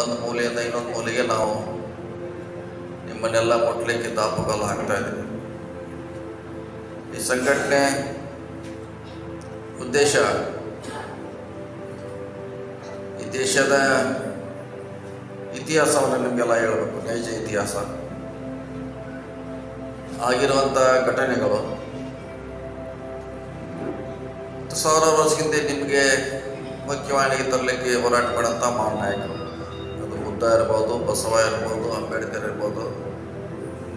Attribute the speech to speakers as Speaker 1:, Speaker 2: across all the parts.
Speaker 1: ಒಂದು ಮೂಲೆಯಿಂದ ಇನ್ನೊಂದು ಮೂಲೆಗೆ ನಾವು ನಿಮ್ಮನ್ನೆಲ್ಲ ಮುಟ್ಲಿಕ್ಕೆ ದಾಪುಗಾಲು ಹಾಕ್ತಾ ಇದ್ದೀವಿ. ಈ ಸಂಘಟನೆ ಉದ್ದೇಶ ಈ ದೇಶದ ಇತಿಹಾಸವನ್ನು ನಿಮಗೆಲ್ಲ ಹೇಳಬೇಕು. ನೈಜ ಇತಿಹಾಸ ಆಗಿರುವಂಥ ಘಟನೆಗಳು ಸಾವಿರಾರು ವರ್ಷಕ್ಕಿಂತ ನಿಮಗೆ ಮುಖ್ಯವಾಣಿಗೆ ತರಲಿಕ್ಕೆ ಹೋರಾಟ ಮಾಡೋಂಥ ಮಹಾನ್ ನಾಯಕರು. ಅದು ಬುದ್ಧ ಇರ್ಬೋದು, ಬಸವ ಇರ್ಬೋದು, ಅಂಬೇಡ್ಕರ್ ಇರ್ಬೋದು,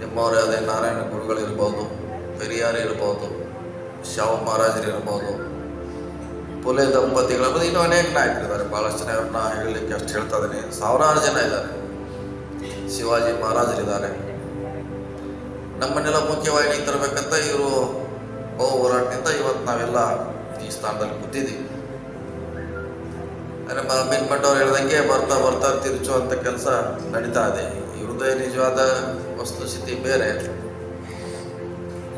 Speaker 1: ನಿಮ್ಮವರೇ ಅದೇ ನಾರಾಯಣ ಗುರುಗಳಿರ್ಬೋದು, ಪೆರಿಯಾರ್ ಇರ್ಬೋದು, ಶಾವು ಮಹಾರಾಜರು ಇರ್ಬೋದು, ಪುಲೆ ದಂಪತಿಗಳು, ಇನ್ನೂ ಅನೇಕ ನಾಯಕರಿದ್ದಾರೆ. ಭಾಳಷ್ಟು ಜನ ಅವ್ರನ್ನ ಹೇಳಲಿಕ್ಕೆ ಅಷ್ಟು ಹೇಳ್ತಾ ಇದ್ದೀನಿ. ಸಾವಿರಾರು ಜನ ಇದ್ದಾರೆ. ಶಿವಾಜಿ ಮಹಾರಾಜರಿದ್ದಾರೆ. ನಮ್ಮನ್ನೆಲ್ಲ ಮುಖ್ಯವಾಗಿ ತರಬೇಕಂತ ಇವರು ಹೋರಾಟದಿಂದ ಇವತ್ತು ನಾವೆಲ್ಲ ಈ ಸ್ಥಾನದಲ್ಲಿ ಕೂತಿದ್ದೀವಿ. ನಮ್ಮ ಮಿನ್ಮಠ ಅವ್ರು ಹೇಳ್ದಂಗೆ ಬರ್ತಾ ಬರ್ತಾ ತಿರುಚುವಂಥ ಕೆಲಸ ನಡೀತಾ ಇದೆ. ಈ ಹೃದಯ ನಿಜವಾದ ವಸ್ತುಸ್ಥಿತಿ ಬೇರೆ,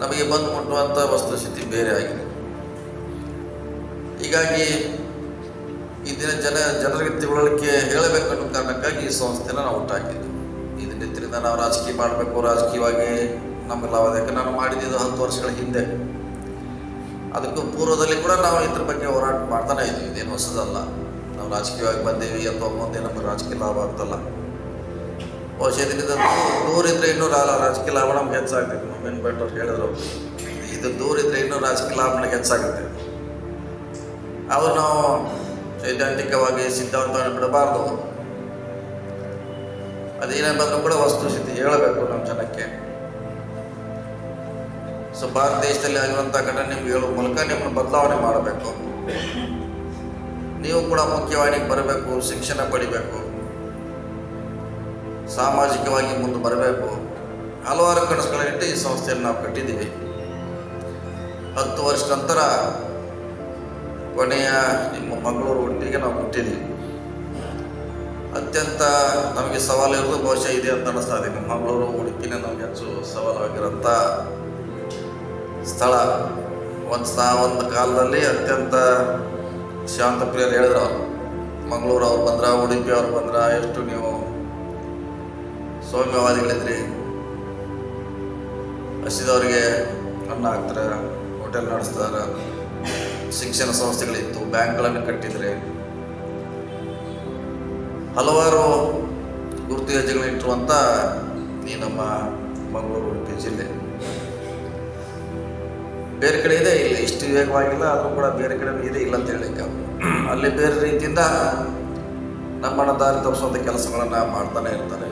Speaker 1: ನಮಗೆ ಬಂದು ಮುಟ್ಟುವಂಥ ವಸ್ತುಸ್ಥಿತಿ ಬೇರೆ ಆಗಿದೆ. ಹೀಗಾಗಿ ಈ ದಿನ ಜನರಿಗೆ ತಿಳುವಳಿಕೆ ಹೇಳಬೇಕು ಅನ್ನೋ ಕಾರಣಕ್ಕಾಗಿ ಈ ಸಂಸ್ಥೆನ ನಾವು ಹುಟ್ಟಾಕಿದ್ವಿ. ಇದರಿಂದ ನಾವು ರಾಜಕೀಯ ಮಾಡಬೇಕು, ರಾಜಕೀಯವಾಗಿ ನಮ್ಮೆಲ್ಲ ಅದಕ್ಕೆ ನಾನು ಮಾಡಿದ್ದು 10 ವರ್ಷಗಳ ಹಿಂದೆ. ಅದಕ್ಕೂ ಪೂರ್ವದಲ್ಲಿ ಕೂಡ ನಾವು ಇದ್ರ ಬಗ್ಗೆ ಹೋರಾಟ ಮಾಡ್ತಾನೆ ಇದ್ವಿ. ಇದೇನು ಹೊಸದಲ್ಲ. ನಾವು ರಾಜಕೀಯವಾಗಿ ಬಂದೀವಿ ಅಥವಾ ಮುಂದೆ ನಮಗೆ ರಾಜಕೀಯ ಲಾಭ ಆಗ್ತಲ್ಲ. ಬಹುಶಃ ಇದರಿಂದ ದೂರ ಇದ್ದರೆ ಇನ್ನೂ ರಾಜಕೀಯ ಲಾಭ ನಮ್ಗೆ ಹೆಚ್ಚಾಗ್ತೈತೆ. ಮಿನ್ಮಠ ಅವ್ರು ಹೇಳಿದ್ರು, ಇದು ದೂರ ಇದ್ದರೆ ಇನ್ನೂ ರಾಜಕೀಯ ಲಾಭ ನಮಗೆ ಹೆಚ್ಚಾಗುತ್ತೆ. ಅವರು ನಾವು ಸೈದ್ಧಾಂತಿಕವಾಗಿ ಸಿದ್ಧಾಂತವನ್ನು ಬಿಡಬಾರ್ದು. ಅದೇನೇ ಬಂದರೂ ಕೂಡ ವಸ್ತುಸ್ಥಿತಿ ಹೇಳಬೇಕು ನಮ್ಮ ಜನಕ್ಕೆ. ಸೊ ಭಾರತ ದೇಶದಲ್ಲಿ ಆಗಿರುವಂಥ ಘಟನೆ ನಿಮ್ಗೆ ಹೇಳುವ ಮೂಲಕ ನಿಮ್ಮನ್ನು ಬದಲಾವಣೆ ಮಾಡಬೇಕು. ನೀವು ಕೂಡ ಮುಖ್ಯವಾಣಿಗೆ ಬರಬೇಕು, ಶಿಕ್ಷಣ ಪಡಿಬೇಕು, ಸಾಮಾಜಿಕವಾಗಿ ಮುಂದೆ ಬರಬೇಕು. ಹಲವಾರು ಕನಸುಗಳಿಟ್ಟು ಈ ಸಂಸ್ಥೆಯನ್ನು ನಾವು ಕಟ್ಟಿದ್ದೀವಿ. 10 ವರ್ಷದ ನಂತರ ಕೊನೆಯ ನಿಮ್ಮ ಮಂಗಳೂರು ಒಟ್ಟಿಗೆ ನಾವು ಹುಟ್ಟಿದ್ದೀವಿ. ಅತ್ಯಂತ ನಮಗೆ ಸವಾಲಿರೋದು ಬಹುಶಃ ಇದೆ ಅಂತ ಅನ್ನಿಸ್ತಾ ಇದೆ. ಮಂಗಳೂರು ಉಡುಪಿನೇ ನಮಗೆ ಹೆಚ್ಚು ಸವಾಲಾಗಿರೋಂಥ ಸ್ಥಳ. ಒಂದು ಕಾಲದಲ್ಲಿ ಅತ್ಯಂತ ಶಾಂತ ಪ್ರಿಯರು ಹೇಳಿದ್ರು ಅವರು, ಮಂಗಳೂರು ಅವ್ರು ಬಂದ್ರ, ಉಡುಪಿ ಅವ್ರು ಬಂದ್ರ, ಎಷ್ಟು ನೀವು ಸೌಮ್ಯವಾದಿಗಳಿದ್ರಿ, ಹಸಿದವ್ರಿಗೆ ಅನ್ನ ಹಾಕ್ತಾರೆ, ಹೋಟೆಲ್ ನಡೆಸ್ತಾರೆ, ಶಿಕ್ಷಣ ಸಂಸ್ಥೆಗಳಿತ್ತು, ಬ್ಯಾಂಕ್ಗಳನ್ನು ಕಟ್ಟಿದ್ರೆ, ಹಲವಾರು ಗುರುತು ಹೆಜ್ಜೆಗಳನ್ನಿಟ್ಟಿರುವಂಥ ಈ ನಮ್ಮ ಮಂಗಳೂರು ಉಡುಪಿ ಜಿಲ್ಲೆ. ಬೇರೆ ಕಡೆ ಇದೆ, ಇಲ್ಲ ಇಷ್ಟು ವೇಗವಾಗಿಲ್ಲ, ಆದರೂ ಕೂಡ ಬೇರೆ ಕಡೆ ಇದೆ, ಇಲ್ಲ ಅಂತ ಹೇಳಲಿಕ್ಕೆ. ಅಲ್ಲಿ ಬೇರೆ ರೀತಿಯಿಂದ ನಮ್ಮನ್ನು ದಾರಿ ತಪ್ಪಿಸುವಂಥ ಕೆಲಸಗಳನ್ನು ಮಾಡ್ತಾನೆ ಇರ್ತಾರೆ.